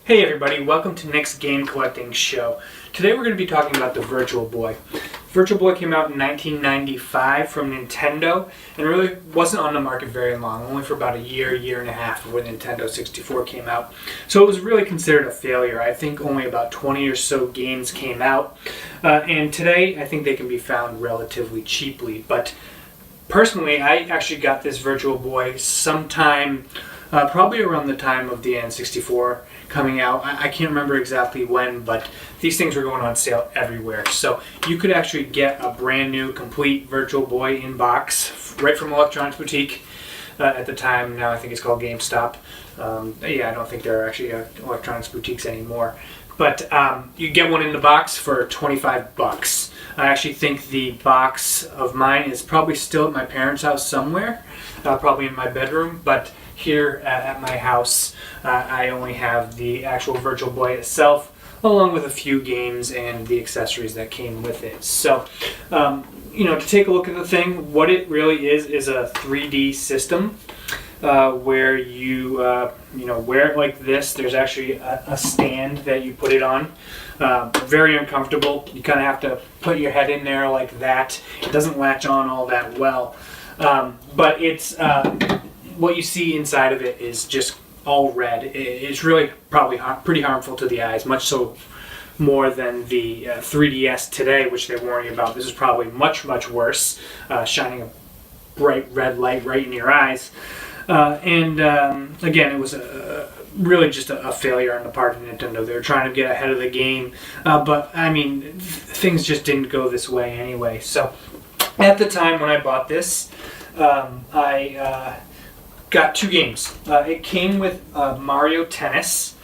Hey everybody, welcome to Nick's Game Collecting Show. Today we're going to be talking about the Virtual Boy. Virtual Boy came out in 1995 from Nintendo and really wasn't on the market very long, only for about a year and a half when Nintendo 64 came out. So it was really considered a failure. I think only about 20 or so games came out. And today I think they can be found relatively cheaply. But personally, I actually got this Virtual Boy sometime probably around the time of the N64 coming out. I can't remember exactly when, but these things were going on sale everywhere. So you could actually get a brand new, complete Virtual Boy in box right from Electronics Boutique at the time. Now I think it's called GameStop. I don't think there are actually Electronics Boutiques anymore. But you get one in the box for 25 bucks. I actually think the box of mine is probably still at my parents' house somewhere, probably in my bedroom, but here at my house, I only have the actual Virtual Boy itself, along with a few games and the accessories that came with it. So, to take a look at the thing, what it really is a 3D system where you, wear it like this. There's actually a stand that you put it on. Very uncomfortable. You kind of have to put your head in there like that. It doesn't latch on all that well. But it's what you see inside of it is just all red. It's really probably pretty harmful to the eyes, much so more than the 3DS today, which they warn you about. This is probably much worse, shining a bright red light right in your eyes. Again, it was really just a failure on the part of Nintendo. They were trying to get ahead of the game, but I mean, things just didn't go this way anyway. So at the time when I bought this, I got two games. It came with Mario Tennis,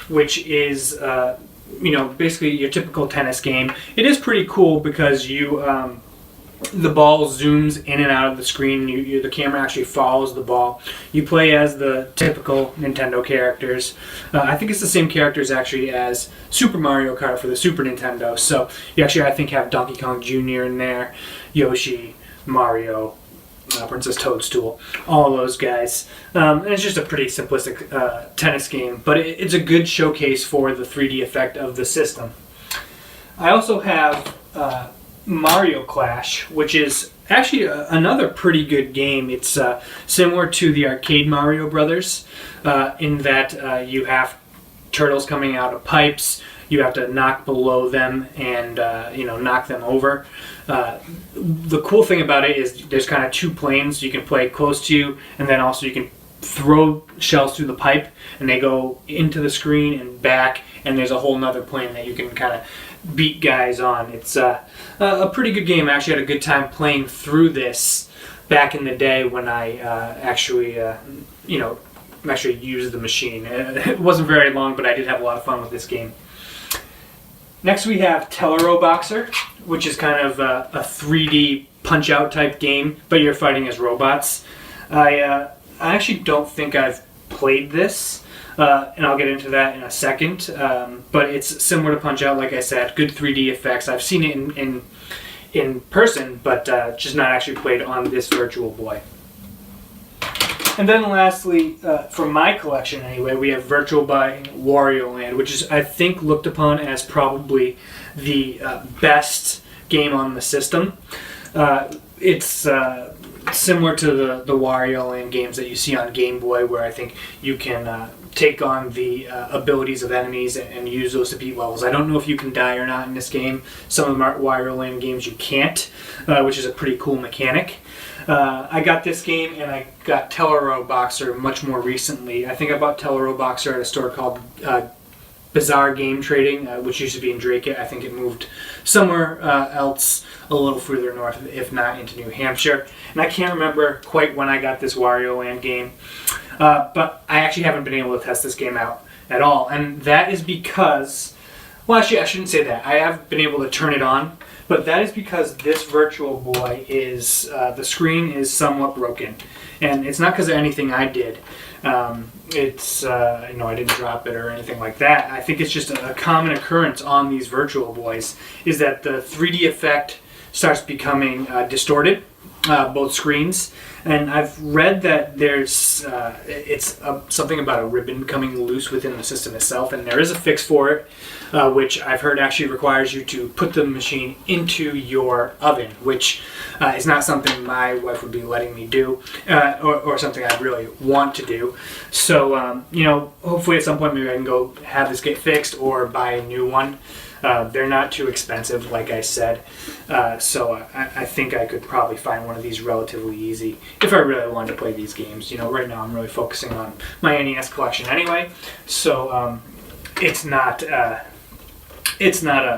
which is basically your typical tennis game. It is pretty cool because the ball zooms in and out of the screen. The camera actually follows the ball. You play as the typical Nintendo characters. I think it's the same characters actually as Super Mario Kart for the Super Nintendo. So you actually, I think, have Donkey Kong Jr. in there, Yoshi, Mario, Princess Toadstool, all those guys. And it's just a pretty simplistic tennis game, but it's a good showcase for the 3D effect of the system. I also have Mario Clash, which is actually another pretty good game. It's similar to the arcade Mario Brothers in that you have turtles coming out of pipes. You have to knock below them and knock them over. The cool thing about it is there's kind of two planes. You can play close to you, and then also you can throw shells through the pipe, and they go into the screen and back, and there's a whole nother plane that you can kind of beat guys on. It's a pretty good game. I actually had a good time playing through this back in the day when I actually used the machine. It wasn't very long, but I did have a lot of fun with this game. Next we have Teleroboxer, which is kind of a 3D punch-out type game, but you're fighting as robots. I actually don't think I've played this, and I'll get into that in a second, but it's similar to Punch-Out, like I said, good 3D effects. I've seen it in person, but just not actually played on this Virtual Boy. And then lastly, for my collection anyway, we have Virtual Boy Wario Land, which is, I think, looked upon as probably the best game on the system. It's similar to the Wario Land games that you see on Game Boy, where I think you can take on the abilities of enemies and use those to beat levels. I don't know if you can die or not in this game. Some of the Wario Land games you can't, which is a pretty cool mechanic. I got this game and I got Teleroboxer much more recently. I think I bought Teleroboxer at a store called Bizarre Game Trading, which used to be in Drake. I think it moved somewhere else a little further north, if not into New Hampshire. And I can't remember quite when I got this Wario Land game, but I actually haven't been able to test this game out at all. And that is because, well, actually I shouldn't say that. I have been able to turn it on, but that is because this Virtual Boy is, the screen is somewhat broken. And it's not because of anything I did. I didn't drop it or anything like that. I think it's just a common occurrence on these Virtual Boys is that the 3D effect starts becoming distorted both screens. And I've read that there's something about a ribbon coming loose within the system itself, and there is a fix for it, which I've heard actually requires you to put the machine into your oven, which is not something my wife would be letting me do, or something I really want to do. So, hopefully at some point maybe I can go have this get fixed or buy a new one. They're not too expensive, like I said, so I think I could probably find one of these relatively easy if I really wanted to play these games. Right now I'm really focusing on my NES collection anyway, so it's not a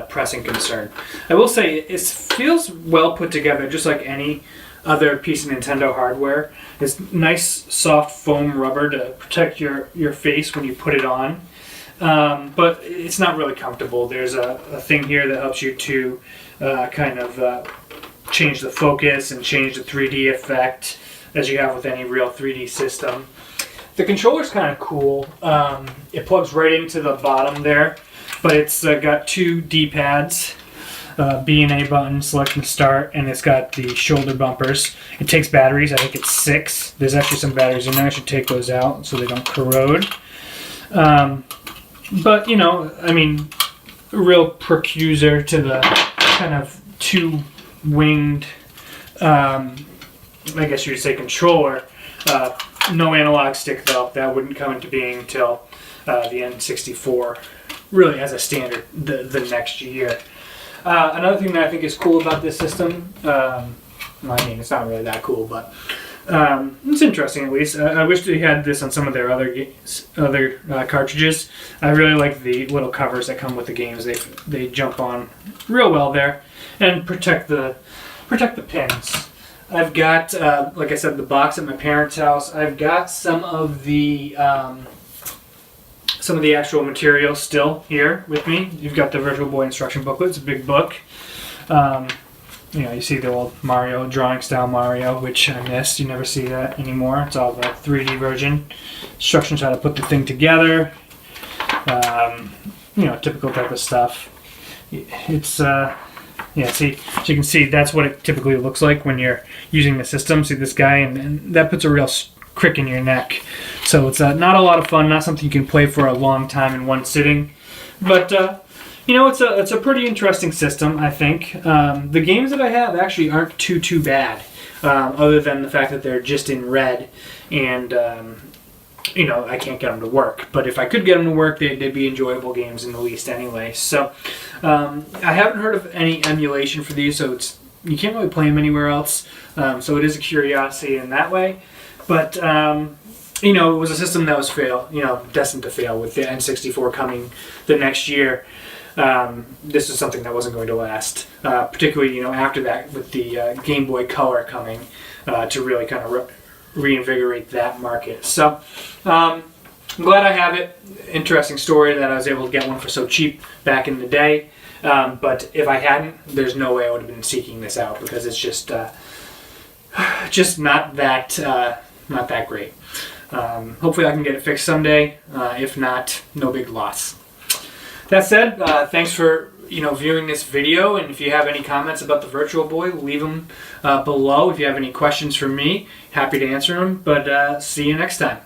pressing concern. I will say it feels well put together, just like any other piece of Nintendo hardware. It's nice soft foam rubber to protect your face when you put it on. But it's not really comfortable. There's a thing here that helps you to change the focus and change the 3D effect as you have with any real 3D system. The controller's kind of cool. It plugs right into the bottom there, but it's got two D-pads, B and A button, select and start, and it's got the shoulder bumpers. It takes batteries. I think it's 6. There's actually some batteries in there. I should take those out so they don't corrode. But, a real precursor to the kind of two-winged, I guess you would say, controller. No analog stick, though. That wouldn't come into being until the N64, really as a standard, the next year. Another thing that I think is cool about this system, it's not really that cool, but it's interesting at least. I wish they had this on some of their other cartridges. I really like the little covers that come with the games. They jump on real well there and protect the pins. I've got, like I said, the box at my parents' house. I've got some of the actual material still here with me. You've got the Virtual Boy instruction booklet. It's a big book. You see the old Mario, drawing style Mario, which I missed. You never see that anymore. It's all the 3D version. Instructions how to put the thing together. Typical type of stuff. It's, see, as you can see, that's what it typically looks like when you're using the system. See this guy, and that puts a real crick in your neck. So it's not a lot of fun, not something you can play for a long time in one sitting. But, it's a pretty interesting system, I think. The games that I have actually aren't too bad, other than the fact that they're just in red, and I can't get them to work. But if I could get them to work, they'd be enjoyable games in the least anyway. So I haven't heard of any emulation for these, so you can't really play them anywhere else. So it is a curiosity in that way. But it was a system that was destined to fail with the N64 coming the next year. This is something that wasn't going to last, particularly after that with the Game Boy Color coming to really kind of reinvigorate that market. So I'm glad I have it. Interesting story that I was able to get one for so cheap back in the day. But if I hadn't, there's no way I would have been seeking this out because it's just not that great. Hopefully I can get it fixed someday. If not, no big loss. That said, thanks for viewing this video, and if you have any comments about the Virtual Boy, leave them below. If you have any questions for me, happy to answer them. But see you next time.